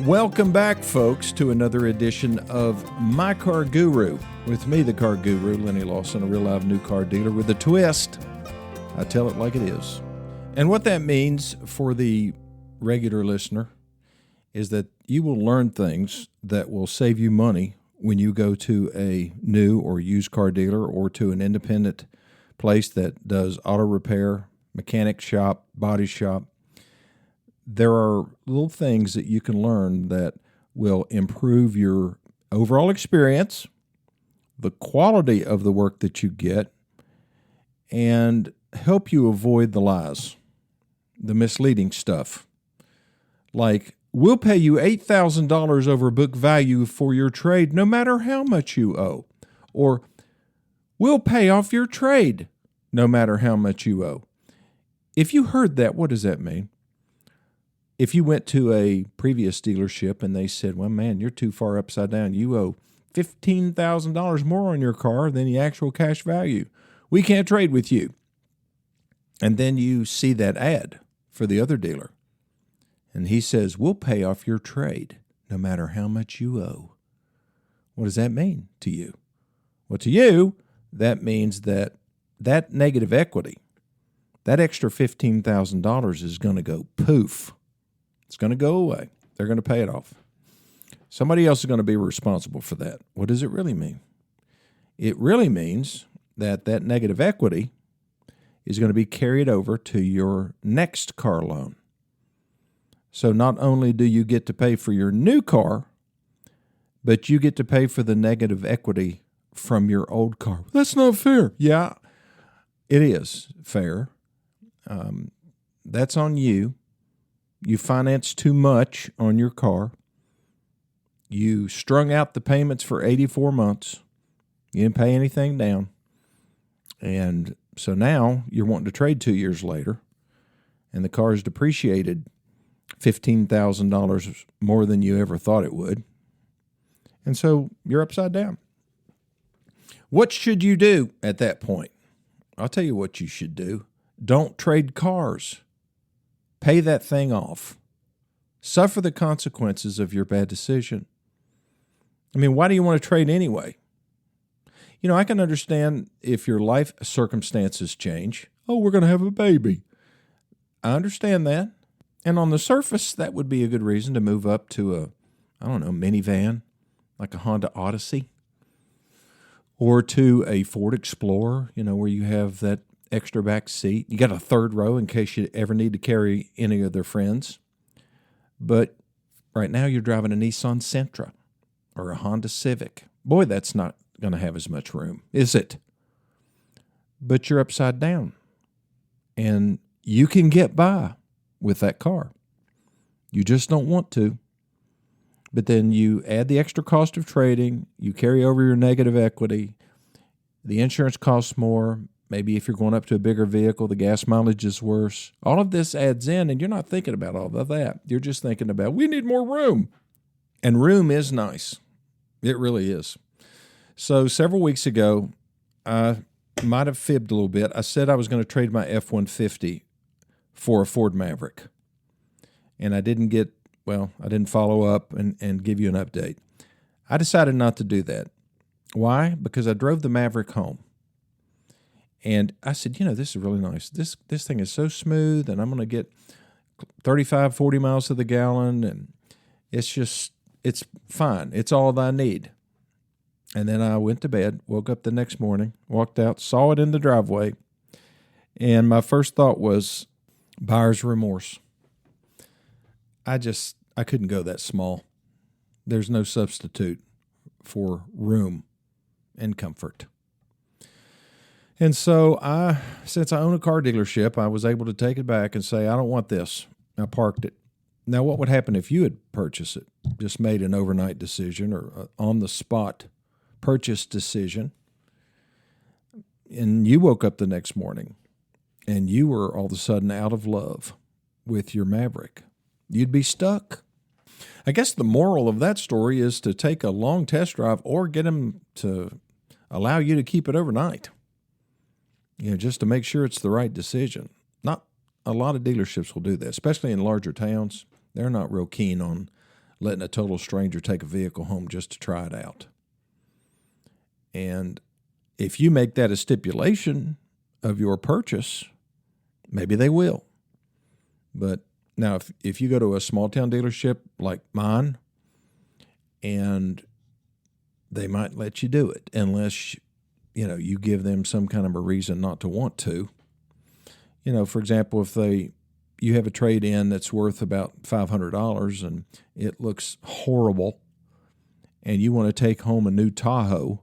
Welcome back, folks, to another edition of My Car Guru. With me, the car guru, Lenny Lawson, a real live new car dealer with a twist. I tell it like it is. And what that means for the regular listener is that you will learn things that will save you money when you go to a new or used car dealer or to an independent place that does auto repair, mechanic shop, body shop. There are little things that you can learn that will improve your overall experience, the quality of the work that you get, and help you avoid the lies, the misleading stuff. Like, we'll pay you $8,000 over book value for your trade no matter how much you owe. Or, we'll pay off your trade no matter how much you owe. If you heard that, what does that mean? If you went to a previous dealership and they said, well, man, you're too far upside down. You owe $15,000 more on your car than the actual cash value. We can't trade with you. And then you see that ad for the other dealer. And he says, we'll pay off your trade no matter how much you owe. What does that mean to you? Well, to you, that means that negative equity, that extra $15,000 is going to go poof. It's going to go away. They're going to pay it off. Somebody else is going to be responsible for that. What does it really mean? It really means that negative equity is going to be carried over to your next car loan. So not only do you get to pay for your new car, but you get to pay for the negative equity from your old car. That's not fair. Yeah, it is fair. That's on you. You financed too much on your car. You strung out the payments for 84 months. You didn't pay anything down. And so now you're wanting to trade 2 years later, and the car is depreciated $15,000 more than you ever thought it would. And so you're upside down. What should you do at that point? I'll tell you what you should do. Don't trade cars. Pay that thing off. Suffer the consequences of your bad decision. I mean, why do you want to trade anyway? You know, I can understand if your life circumstances change. Oh, we're going to have a baby. I understand that. And on the surface, that would be a good reason to move up to a minivan, like a Honda Odyssey, or to a Ford Explorer, where you have that extra back seat. You got a third row in case you ever need to carry any of their friends. But right now you're driving a Nissan Sentra or a Honda Civic. Boy, that's not going to have as much room, is it? But you're upside down. And you can get by with that car. You just don't want to. But then you add the extra cost of trading, you carry over your negative equity, the insurance costs more. Maybe if you're going up to a bigger vehicle, the gas mileage is worse. All of this adds in, and you're not thinking about all of that. You're just thinking about, we need more room. And room is nice. It really is. So several weeks ago, I might have fibbed a little bit. I said I was going to trade my F-150 for a Ford Maverick. And I didn't follow up and give you an update. I decided not to do that. Why? Because I drove the Maverick home. And I said, this is really nice. This thing is so smooth, and I'm going to get 35, 40 miles to the gallon, and it's fine. It's all that I need. And then I went to bed, woke up the next morning, walked out, saw it in the driveway, and my first thought was buyer's remorse. I couldn't go that small. There's no substitute for room and comfort. And so since I own a car dealership, I was able to take it back and say, I don't want this. I parked it. Now, what would happen if you had purchased it, just made an overnight decision or on-the-spot purchase decision, and you woke up the next morning and you were all of a sudden out of love with your Maverick? You'd be stuck. I guess the moral of that story is to take a long test drive or get them to allow you to keep it overnight. Just to make sure it's the right decision. Not a lot of dealerships will do that, especially in larger towns. They're not real keen on letting a total stranger take a vehicle home just to try it out. And if you make that a stipulation of your purchase, maybe they will. But now, if you go to a small town dealership like mine, and they might let you do it unless, you give them some kind of a reason not to want to. For example, if you have a trade-in that's worth about $500 and it looks horrible and you want to take home a new Tahoe,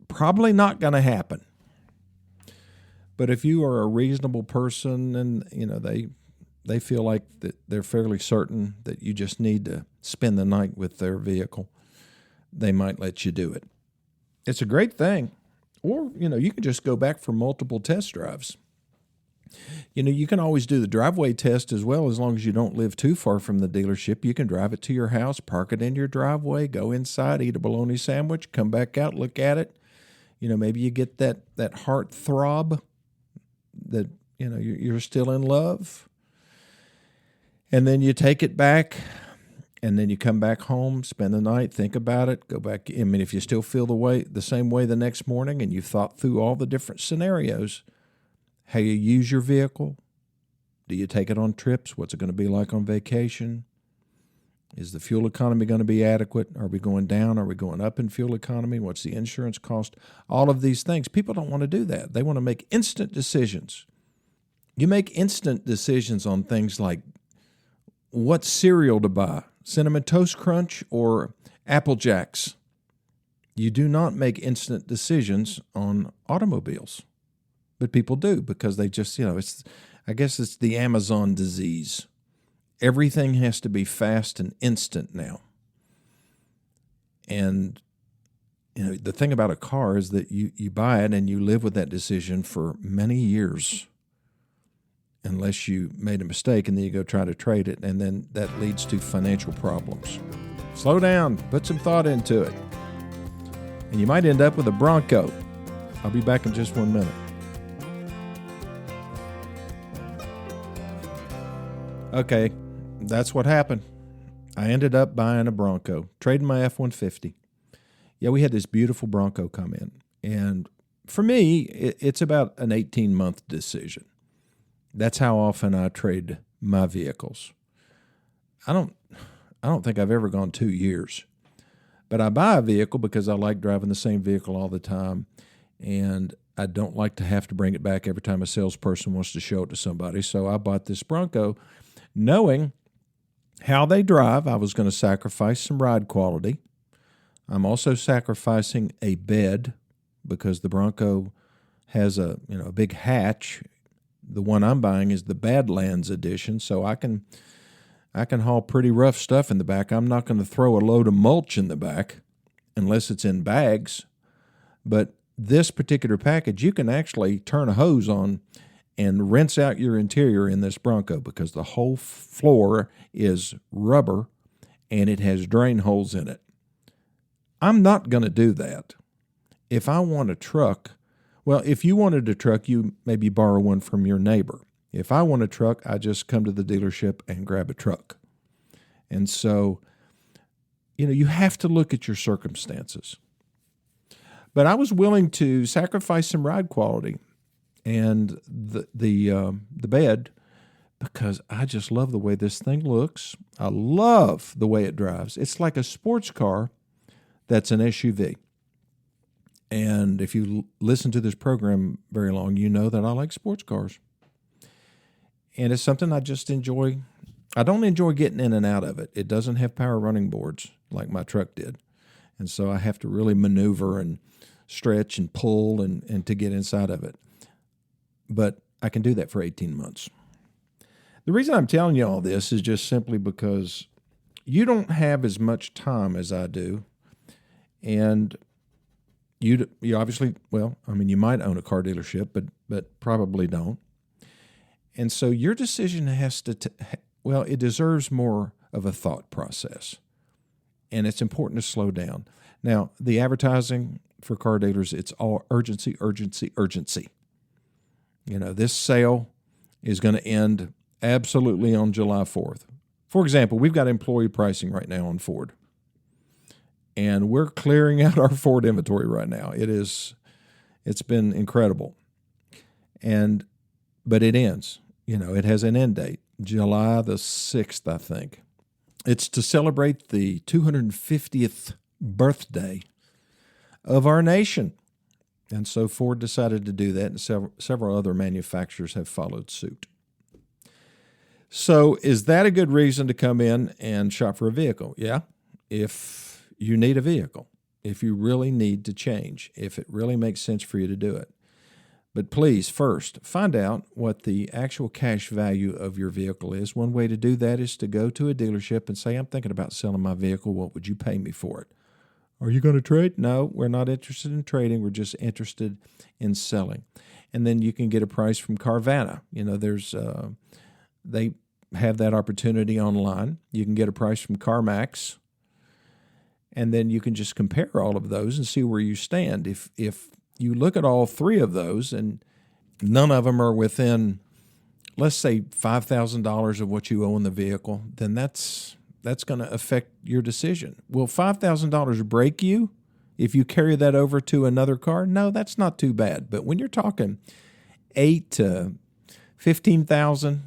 probably not going to happen. But if you are a reasonable person and, they feel like that they're fairly certain that you just need to spend the night with their vehicle, they might let you do it. It's a great thing. Or, you can just go back for multiple test drives. You can always do the driveway test as well, as long as you don't live too far from the dealership. You can drive it to your house, park it in your driveway, go inside, eat a bologna sandwich, come back out, look at it. Maybe you get that heart throb that, you're still in love. And then you take it back, and then you come back home, spend the night, think about it, go back. If you still feel the same way the next morning and you've thought through all the different scenarios, how you use your vehicle, do you take it on trips? What's it going to be like on vacation? Is the fuel economy going to be adequate? Are we going down? Are we going up in fuel economy? What's the insurance cost? All of these things. People don't want to do that. They want to make instant decisions. You make instant decisions on things like what cereal to buy, Cinnamon Toast Crunch or Apple Jacks. You do not make instant decisions on automobiles, but people do because they just, I guess it's the Amazon disease. Everything has to be fast and instant now. And, the thing about a car is that you buy it and you live with that decision for many years, unless you made a mistake and then you go try to trade it, and then that leads to financial problems. Slow down, put some thought into it, and you might end up with a Bronco. I'll be back in just 1 minute. Okay, that's what happened. I ended up buying a Bronco, trading my F-150. Yeah, we had this beautiful Bronco come in, and for me, it's about an 18-month decision. That's how often I trade my vehicles. I don't think I've ever gone 2 years. But I buy a vehicle because I like driving the same vehicle all the time, and I don't like to have to bring it back every time a salesperson wants to show it to somebody. So I bought this Bronco knowing how they drive. I was going to sacrifice some ride quality. I'm also sacrificing a bed because the Bronco has a big hatch. The one I'm buying is the Badlands edition, so I can haul pretty rough stuff in the back. I'm not going to throw a load of mulch in the back unless it's in bags. But this particular package, you can actually turn a hose on and rinse out your interior in this Bronco because the whole floor is rubber and it has drain holes in it. I'm not going to do that. If I want a truck, well, if you wanted a truck, you maybe borrow one from your neighbor. If I want a truck, I just come to the dealership and grab a truck. And so, you have to look at your circumstances. But I was willing to sacrifice some ride quality and the bed because I just love the way this thing looks. I love the way it drives. It's like a sports car that's an SUV. And if you listen to this program very long, you know that I like sports cars. And it's something I just enjoy. I don't enjoy getting in and out of it. It doesn't have power running boards like my truck did. And so I have to really maneuver and stretch and pull and to get inside of it. But I can do that for 18 months. The reason I'm telling you all this is just simply because you don't have as much time as I do. And you obviously, you might own a car dealership, but probably don't. And so your decision has to, it deserves more of a thought process. And it's important to slow down. Now, the advertising for car dealers, it's all urgency, urgency, urgency. This sale is going to end absolutely on July 4th. For example, we've got employee pricing right now on Ford, and we're clearing out our Ford inventory right now. It's been incredible, but it ends. It has an end date, July the 6th, I think. It's to celebrate the 250th birthday of our nation. And so Ford decided to do that, and several other manufacturers have followed suit. So is that a good reason to come in and shop for a vehicle? Yeah, if you need a vehicle, if you really need to change, if it really makes sense for you to do it. But please, first, find out what the actual cash value of your vehicle is. One way to do that is to go to a dealership and say, I'm thinking about selling my vehicle. What would you pay me for it? Are you going to trade? No, we're not interested in trading. We're just interested in selling. And then you can get a price from Carvana. They have that opportunity online. You can get a price from CarMax, and then you can just compare all of those and see where you stand. If you look at all three of those and none of them are within, let's say, $5,000 of what you owe in the vehicle, then that's going to affect your decision. Will $5,000 break you if you carry that over to another car? No, that's not too bad. But when you're talking $8,000 to $15,000,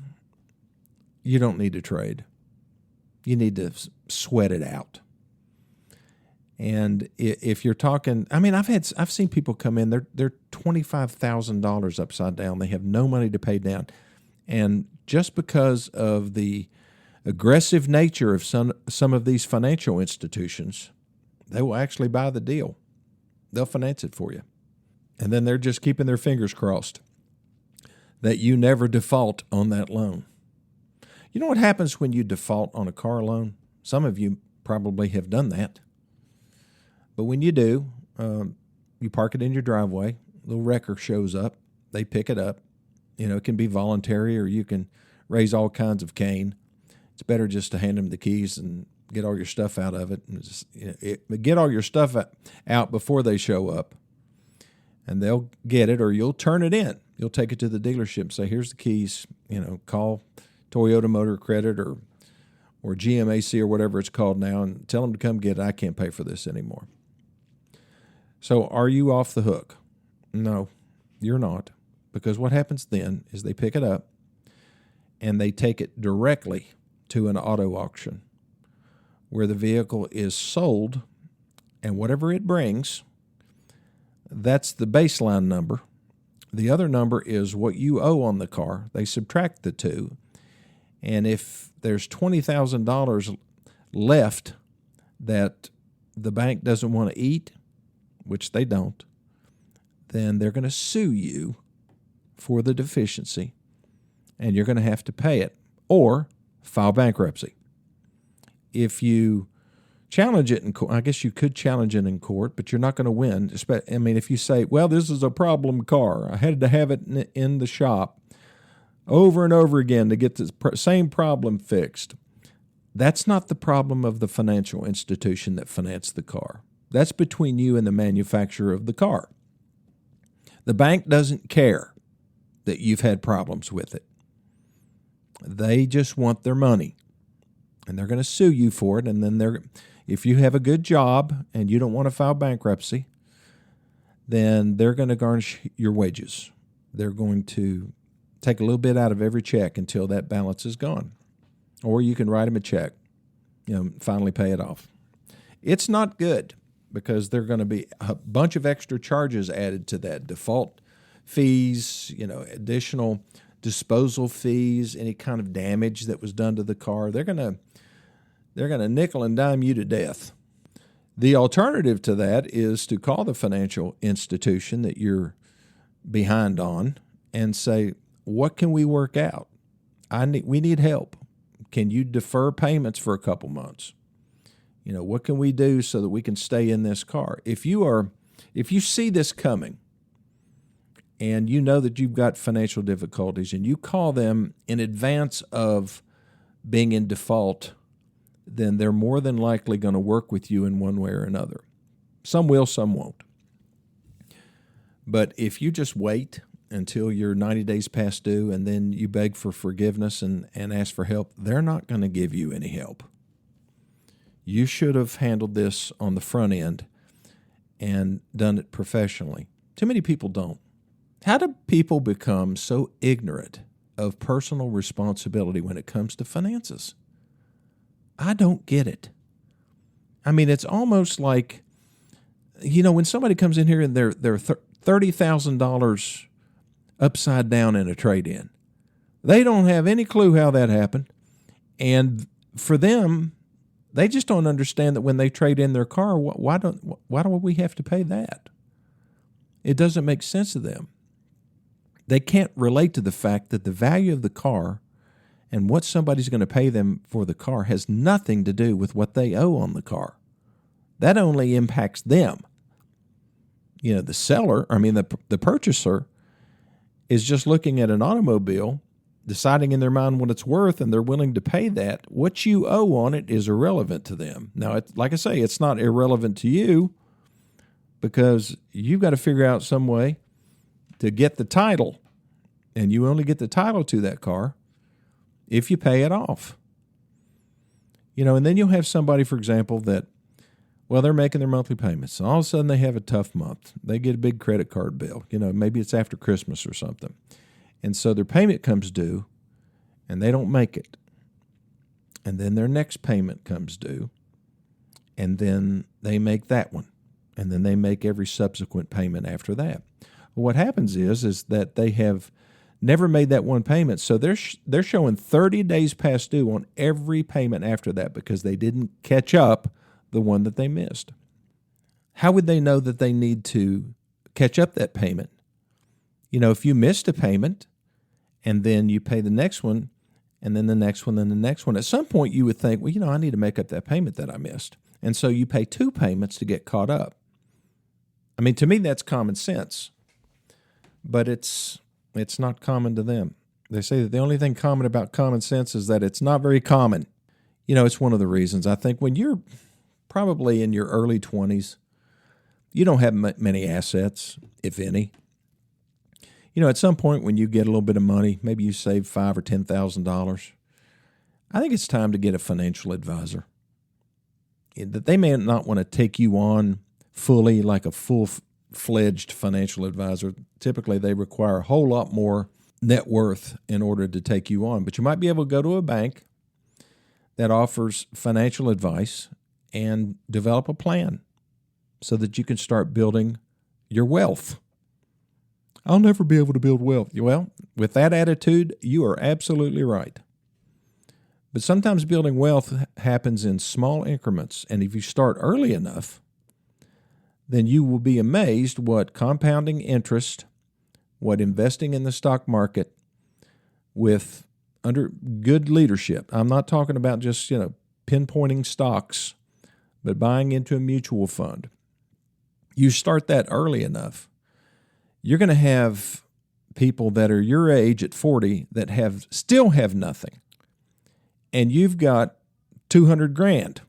you don't need to trade. You need to sweat it out. And if you're talking, I've seen people come in, they're $25,000 upside down. They have no money to pay down, and just because of the aggressive nature of some of these financial institutions, they will actually buy the deal. They'll finance it for you, and then they're just keeping their fingers crossed that you never default on that loan. You know what happens when you default on a car loan? Some of you probably have done that. But when you do, you park it in your driveway, a little wrecker shows up, they pick it up. It can be voluntary or you can raise all kinds of cane. It's better just to hand them the keys and get all your stuff out of it. And get all your stuff out before they show up, and they'll get it, or you'll turn it in. You'll take it to the dealership and say, here's the keys, call Toyota Motor Credit or GMAC or whatever it's called now, and tell them to come get it. I can't pay for this anymore. So are you off the hook? No, you're not. Because what happens then is they pick it up and they take it directly to an auto auction where the vehicle is sold, and whatever it brings, that's the baseline number. The other number is what you owe on the car. They subtract the two. And if there's $20,000 left that the bank doesn't want to eat, which they don't, then they're going to sue you for the deficiency, and you're going to have to pay it or file bankruptcy. If you challenge it in court, I guess you could challenge it in court, but you're not going to win. If you say, well, this is a problem car, I had to have it in the shop over and over again to get the same problem fixed. That's not the problem of the financial institution that financed the car. That's between you and the manufacturer of the car. The bank doesn't care that you've had problems with it. They just want their money, and they're going to sue you for it. And then if you have a good job and you don't want to file bankruptcy, then they're going to garnish your wages. They're going to take a little bit out of every check until that balance is gone. Or you can write them a check, finally pay it off. It's not good, because there are going to be a bunch of extra charges added to that. Default fees, additional disposal fees, any kind of damage that was done to the car. They're going to nickel and dime you to death. The alternative to that is to call the financial institution that you're behind on and say, what can we work out? We need help. Can you defer payments for a couple months? What can we do so that we can stay in this car? If you see this coming and you know that you've got financial difficulties and you call them in advance of being in default, then they're more than likely going to work with you in one way or another. Some will, some won't. But if you just wait until you're 90 days past due, and then you beg for forgiveness and ask for help, they're not going to give you any help. You should have handled this on the front end and done it professionally. Too many people don't. How do people become so ignorant of personal responsibility when it comes to finances? I don't get it. I mean, it's almost like, when somebody comes in here and they're $30,000 upside down in a trade-in, they don't have any clue how that happened. And for them, they just don't understand that when they trade in their car, why do we have to pay that? It doesn't make sense to them. They can't relate to the fact that the value of the car and what somebody's going to pay them for the car has nothing to do with what they owe on the car. That only impacts them. The seller, the purchaser, is just looking at an automobile, deciding in their mind what it's worth, and they're willing to pay that. What you owe on it is irrelevant to them. Now, like I say, it's not irrelevant to you because you've got to figure out some way to get the title, and you only get the title to that car if you pay it off. And then you'll have somebody, for example, that, they're making their monthly payments. All of a sudden they have a tough month. They get a big credit card bill. Maybe it's after Christmas or something. And so their payment comes due, and they don't make it. And then their next payment comes due, and then they make that one. And then they make every subsequent payment after that. What happens is that they have never made that one payment, so they're showing 30 days past due on every payment after that because they didn't catch up the one that they missed. How would they know that they need to catch up that payment? If you missed a payment and then you pay the next one and then the next one and the next one, at some point you would think, I need to make up that payment that I missed. And so you pay two payments to get caught up. To me, that's common sense, but it's not common to them. They say that the only thing common about common sense is that it's not very common. It's one of the reasons. I think when you're probably in your early 20s, you don't have many assets, if any. At some point when you get a little bit of money, maybe you save $5,000 or $10,000, I think it's time to get a financial advisor. That they may not want to take you on fully like a full-fledged financial advisor. Typically, they require a whole lot more net worth in order to take you on. But you might be able to go to a bank that offers financial advice and develop a plan so that you can start building your wealth. I'll never be able to build wealth. Well, with that attitude, you are absolutely right. But sometimes building wealth happens in small increments, and if you start early enough, then you will be amazed what compounding interest, what investing in the stock market with under good leadership. I'm not talking about just, pinpointing stocks, but buying into a mutual fund. You start that early enough, you're going to have people that are your age at 40 that still have nothing. And you've got $200,000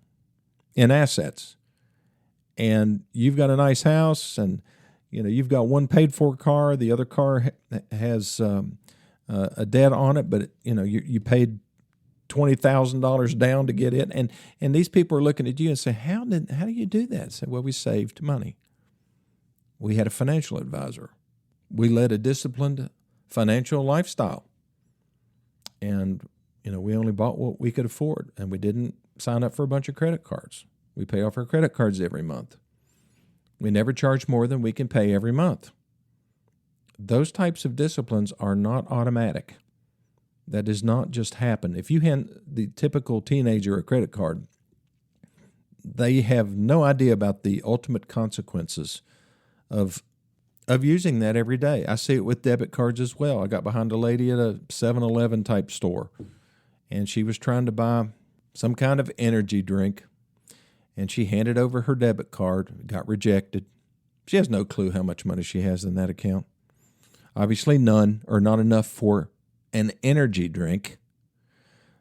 in assets. And you've got a nice house, and you've got one paid for car. The other car has a debt on it, but you paid $20,000 down to get it. And these people are looking at you and say, how do you do that? I say, well, we saved money. We had a financial advisor. We led a disciplined financial lifestyle. And, we only bought what we could afford, and we didn't sign up for a bunch of credit cards. We pay off our credit cards every month. We never charge more than we can pay every month. Those types of disciplines are not automatic. That does not just happen. If you hand the typical teenager a credit card, they have no idea about the ultimate consequences of using that every day. I see it with debit cards as well. I got behind a lady at a 7-Eleven type store, and she was trying to buy some kind of energy drink, and she handed over her debit card, got rejected. She has no clue how much money she has in that account. Obviously none, or not enough for an energy drink.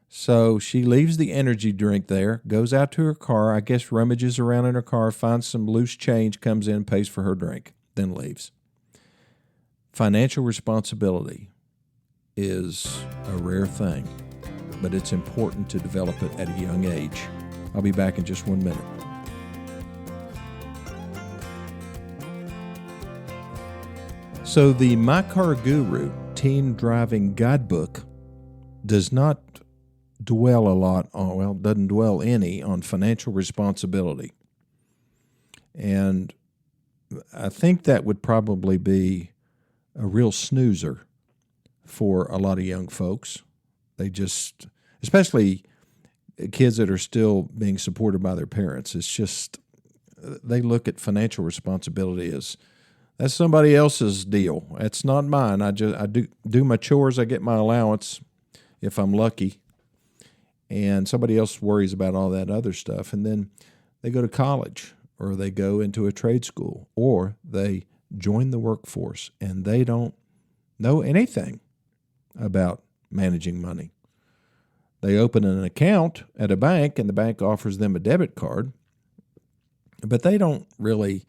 So she leaves the energy drink there, goes out to her car, I guess rummages around in her car, finds some loose change, comes in, pays for her drink, then leaves. Financial responsibility is a rare thing, but it's important to develop it at a young age. I'll be back in just 1 minute. So the My Car Guru Teen Driving Guidebook does not dwell a lot on, well, doesn't dwell any on financial responsibility. And I think that would probably be a real snoozer for a lot of young folks. They just, especially kids that are still being supported by their parents, it's just, they look at financial responsibility as, that's somebody else's deal. That's not mine. I do my chores. I get my allowance if I'm lucky. And somebody else worries about all that other stuff. And then they go to college, or they go into a trade school, or they join the workforce, and they don't know anything about managing money. They open an account at a bank, and the bank offers them a debit card, but they don't really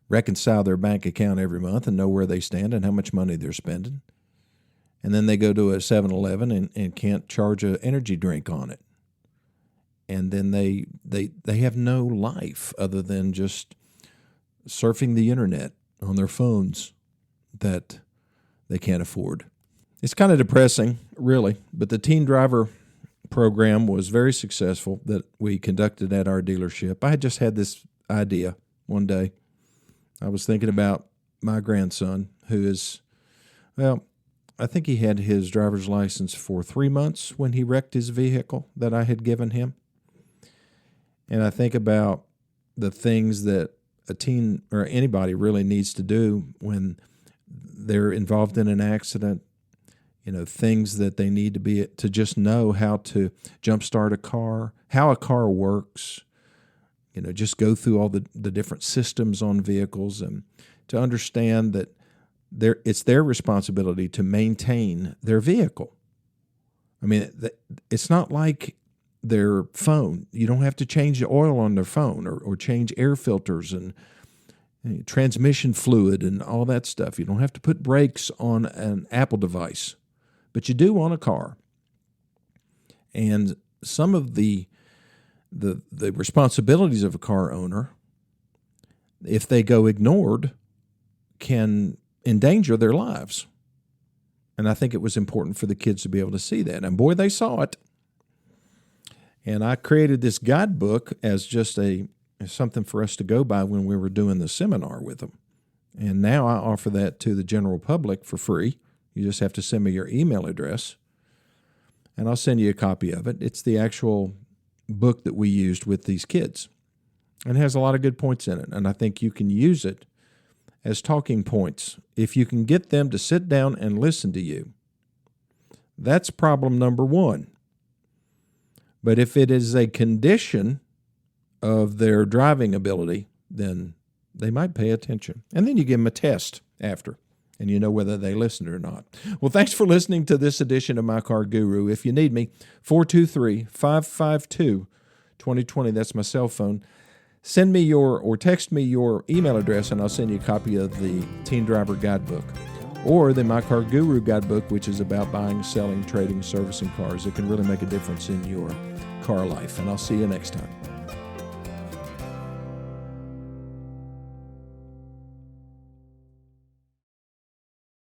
reconcile their bank account every month and know where they stand and how much money they're spending. And then they go to a 7-Eleven and can't charge an energy drink on it. And then they have no life other than just surfing the internet on their phones that they can't afford. It's kind of depressing, really, but the Teen Driver program was very successful that we conducted at our dealership. I had just had this idea one day. I was thinking about my grandson, who is, well, I think he had his driver's license for 3 months when he wrecked his vehicle that I had given him. And I think about the things that a teen or anybody really needs to do when they're involved in an accident, things that they need to just know how to jumpstart a car, how a car works, just go through all the different systems on vehicles, and to understand that it's their responsibility to maintain their vehicle. I mean, it's not like their phone. You don't have to change the oil on their phone or change air filters and transmission fluid and all that stuff. You don't have to put brakes on an Apple device, but you do on a car. And some of the responsibilities of a car owner, if they go ignored, can endanger their lives. And I think it was important for the kids to be able to see that. And boy, they saw it. And I created this guidebook as just something for us to go by when we were doing the seminar with them. And now I offer that to the general public for free. You just have to send me your email address, and I'll send you a copy of it. It's the actual book that we used with these kids, and it has a lot of good points in it. And I think you can use it as talking points if you can get them to sit down and listen to you. That's problem number one. But if it is a condition of their driving ability, then they might pay attention. And then you give them a test after, and you know whether they listened or not. Well, thanks for listening to this edition of My Car Guru. If you need me, 423-552-2020. That's my cell phone. Send me or text me your email address, and I'll send you a copy of the Teen Driver Guidebook, or the My Car Guru Guidebook, which is about buying, selling, trading, servicing cars. It can really make a difference in your car life. And I'll see you next time.